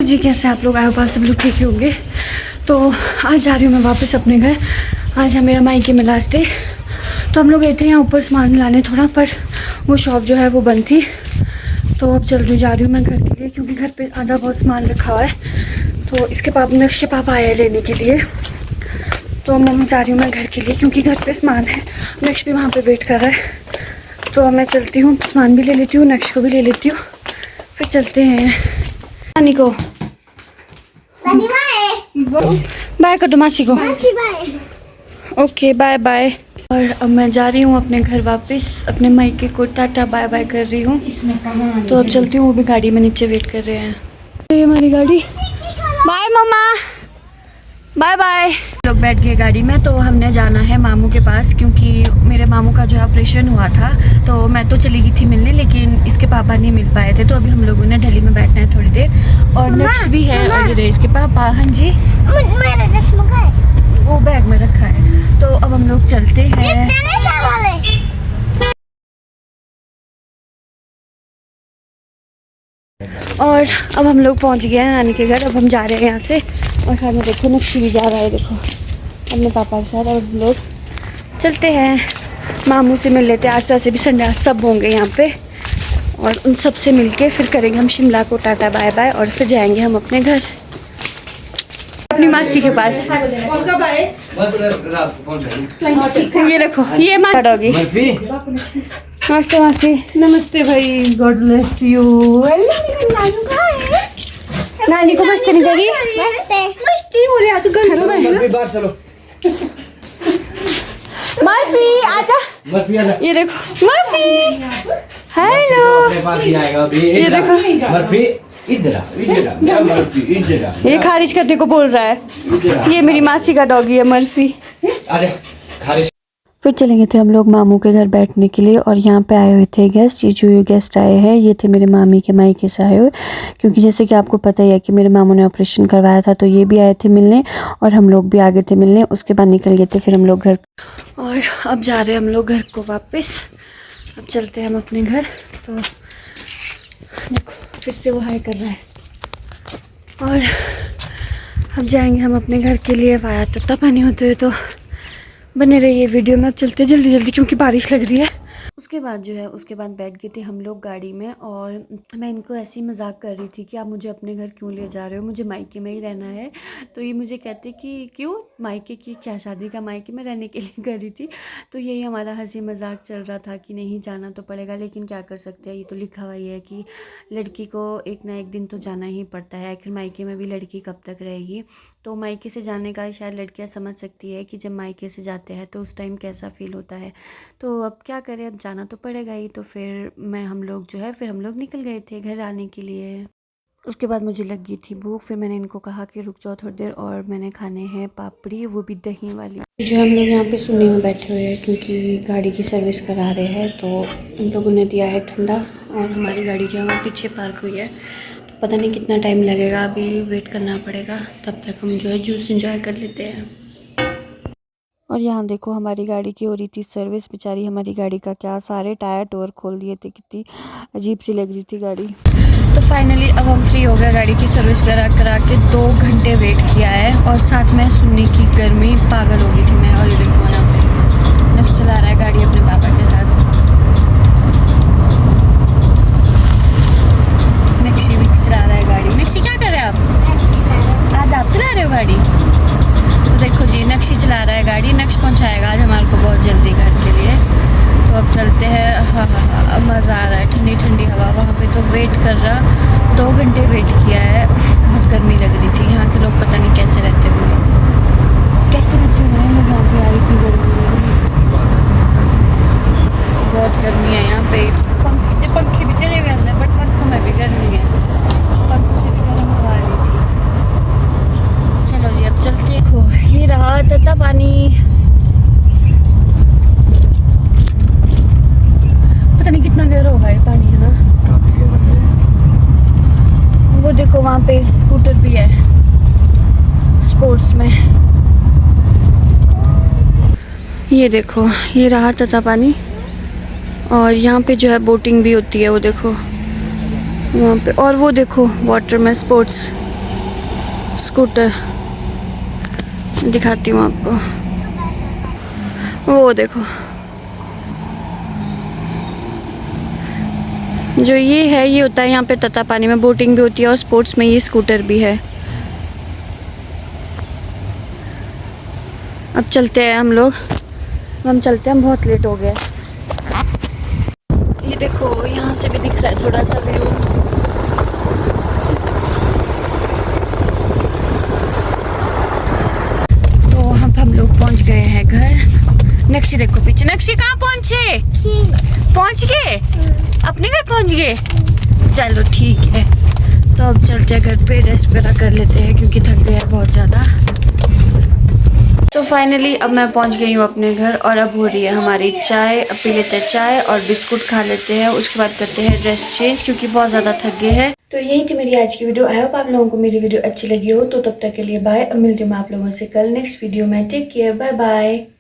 जी, कैसे आप लोग? आए हो, सब लोग ठीक ही होंगे। तो आज जा रही हूँ मैं वापस अपने घर। आज है मेरा मायके में लास्ट डे। तो हम लोग गए थे यहाँ ऊपर सामान लाने थोड़ा, पर वो शॉप जो है वो बंद थी। तो अब जा रही हूँ मैं घर के लिए, क्योंकि घर पे आधा बहुत सामान रखा हुआ है। तो इसके नक्श के पापा आए लेने के लिए। तो मम्मी जा रही हूँ मैं घर के लिए, क्योंकि घर पे सामान है। नक्श भी वहाँ पे वेट कर रहा है। तो मैं चलती हूँ, सामान भी ले लेती हूँ, नक्श को भी ले लेती हूँ, फिर चलते हैं। नानी को बाय कर दो, मासी को ओके बाय बाय। और अब मैं जा रही हूँ अपने घर वापस, अपने मायके को टाटा बाय बाय कर रही हूँ। तो अब चलती हूँ, वो भी गाड़ी में नीचे वेट कर रहे हैं। ये हमारी गाड़ी। बाय मम्मा, बाय बाय। लोग बैठ गए गाड़ी में। तो हमने जाना है मामू के पास, क्योंकि मेरे मामू का जो ऑपरेशन हुआ था। तो मैं तो चली गई थी मिलने, लेकिन इसके पापा नहीं मिल पाए थे। तो अभी हम लोगों ने दिल्ली में बैठना है थोड़ी देर। और नेक्स्ट भी है, और ये इसके पापा। हाँ जी, वो बैग में रखा है। तो अब हम लोग चलते हैं। और अब हम लोग पहुंच गए हैं नानी के घर। अब हम जा रहे हैं यहाँ से। और साथ में देखो नक्शी भी जा रहा है, देखो अपने पापा के साथ। और हम लोग चलते हैं, मामू से मिल लेते हैं। आज तो ऐसे भी संडे सब होंगे यहाँ पे, और उन सब से मिल के फिर करेंगे हम शिमला को टाटा बाय बाय। और फिर जाएंगे हम अपने घर, अपनी मासी के पास। बस रात को पहुंच। ये देखो, ये माँ डॉगी। नमस्ते मासी। नमस्ते भाई, गॉड ब्लेस यू। नानी को मस्ती नहीं करी? मस्ती हो रही आज घर में। बाहर चलो। मर्फी आजा। मर्फी आजा। ये देखो मर्फी, हेलो। अपने पास ही आएगा अभी। ये देखो मर्फी, इधर आ, इधर आ, मर्फी इधर आ। ये खारिज करने को बोल रहा है। ये मेरी मासी का डॉगी है मर्फी। आजा खारिज। फिर चलेंगे थे हम लोग मामू के घर बैठने के लिए। और यहाँ पे आए हुए थे गेस्ट, ये जो गेस्ट आए हैं ये थे मेरे मामी के मायके से आए हुए। क्योंकि जैसे कि आपको पता ही है कि मेरे मामू ने ऑपरेशन करवाया था, तो ये भी आए थे मिलने और हम लोग भी आ गए थे मिलने। उसके बाद निकल गए थे फिर हम लोग घर। और अब जा रहे हैं हम लोग घर को वापस। अब चलते हैं हम अपने घर। तो देखो फिर से वो हाई कर रहा है। और अब जाएंगे हम अपने घर के लिए। वाया तत्ता पानी होते हुए। तो बने रहिए वीडियो में। अब चलते जल्दी जल्दी, क्योंकि बारिश लग रही है। उसके बाद बैठ गए थे हम लोग गाड़ी में। और मैं इनको ऐसी मजाक कर रही थी कि आप मुझे अपने घर क्यों ले जा रहे हो, मुझे मायके में ही रहना है। तो ये मुझे कहते कि क्यों, मायके की क्या शादी का, मायके में रहने के लिए कर रही थी। तो यही हमारा हंसी मजाक चल रहा था कि नहीं जाना तो पड़ेगा, लेकिन क्या कर सकते हैं, ये तो लिखा हुआ ही है कि लड़की को एक ना एक दिन तो जाना ही पड़ता है। आखिर मायके में भी लड़की कब तक रहेगी। तो मायके से जाने का शायद लड़कियां समझ सकती है कि जब मायके से जाते हैं तो उस टाइम कैसा फील होता है। तो अब क्या करें, अब जाना तो पड़ेगा ही। तो फिर हम लोग निकल गए थे घर आने के लिए। उसके बाद मुझे लग गई थी भूख। फिर मैंने इनको कहा कि रुक जाओ थोड़ी देर, और मैंने खाने हैं पापड़ी, वो भी दही वाली। जो हम लोग यहाँ पे सुन्नी में बैठे हुए हैं, क्योंकि गाड़ी की सर्विस करा रहे हैं। तो उन लोगों ने दिया है ठंडा, और हमारी गाड़ी जो है वो पीछे पार्क हुई है। तो पता नहीं कितना टाइम लगेगा, अभी वेट करना पड़ेगा। तब तक हम जो है जूस इंजॉय कर लेते हैं। और यहाँ देखो हमारी गाड़ी की हो रही थी सर्विस। बेचारी हमारी गाड़ी का क्या, सारे टायर टोर खोल दिए थे। कितनी अजीब सी लग रही थी गाड़ी। तो फाइनली अब हम फ्री हो गए। गाड़ी की सर्विस करा के 2 घंटे वेट किया है। और साथ में सुन्नी की गर्मी, पागल हो गई थी मैं। और ये देखो यहाँ पे नक्श चला रहा है गाड़ी अपने पापा के साथ। नक्शी भी चला रहा है गाड़ी। नक्शी क्या कर रहे हैं आप? आज आप चला रहे हो गाड़ी? तो देखो जी, नक्शी चला रहा है गाड़ी। नक्श पहुंचाएगा आज हमारे को बहुत जल्दी घर के लिए। तो अब चलते हैं। हाँ, अब मज़ा आ रहा है, ठंडी ठंडी हवा। वहाँ पे तो वेट कर रहा, 2 घंटे वेट किया है। बहुत गर्मी लग रही थी। यहाँ के लोग पता नहीं कैसे रहते होंगे, मैंने लोग यहाँ पे आई थी गर्मी में। बहुत गर्मी है यहाँ पे। पंखे भी चले हुए हैं, बट पंखों में भी गर्मी है। पंखों से भी गर्म हवा आ रही थी। चलो जी अब चलते हो। ये रहा तत्ता पानी। पता नहीं कितना गहरा होगा ये पानी, है ना? वो देखो वहाँ पे स्कूटर भी है स्पोर्ट्स में। ये देखो, ये रहा तत्ता पानी। और यहाँ पे जो है बोटिंग भी होती है, वो देखो वहाँ पे। और वो देखो वाटर में स्पोर्ट्स स्कूटर दिखाती हूँ आपको, वो देखो जो ये है, ये होता है यहाँ पे तत्तापानी में, बोटिंग भी होती है और स्पोर्ट्स में ये स्कूटर भी है। अब चलते हैं हम लोग, हम चलते हैं, हम बहुत लेट हो गए। ये देखो यहाँ से भी दिख रहा है थोड़ा सा व्यू। तो हम लोग पहुँच गए हैं घर। नक्शी देखो पीछे, नक्शी कहाँ पहुँचे? पहुँच गए, अपने घर पहुँच गए। चलो ठीक है, तो अब चलते हैं घर पे, रेस्ट वगैरह कर लेते हैं क्योंकि थक गए हैं बहुत ज़्यादा। तो फाइनली अब मैं पहुंच गई हूँ अपने घर और अब हो रही है हमारी चाय। अब पी लेते हैं चाय और बिस्कुट खा लेते हैं, उसके बाद करते हैं ड्रेस चेंज क्योंकि बहुत ज़्यादा थक गए हैं। तो यही थी मेरी आज की वीडियो। आई होप आप लोगों को मेरी वीडियो अच्छी लगी हो। तो तब तक के लिए बाय, अब मिलती हूँ मैं आप लोगों से कल नेक्स्ट वीडियो में। Take care, bye bye.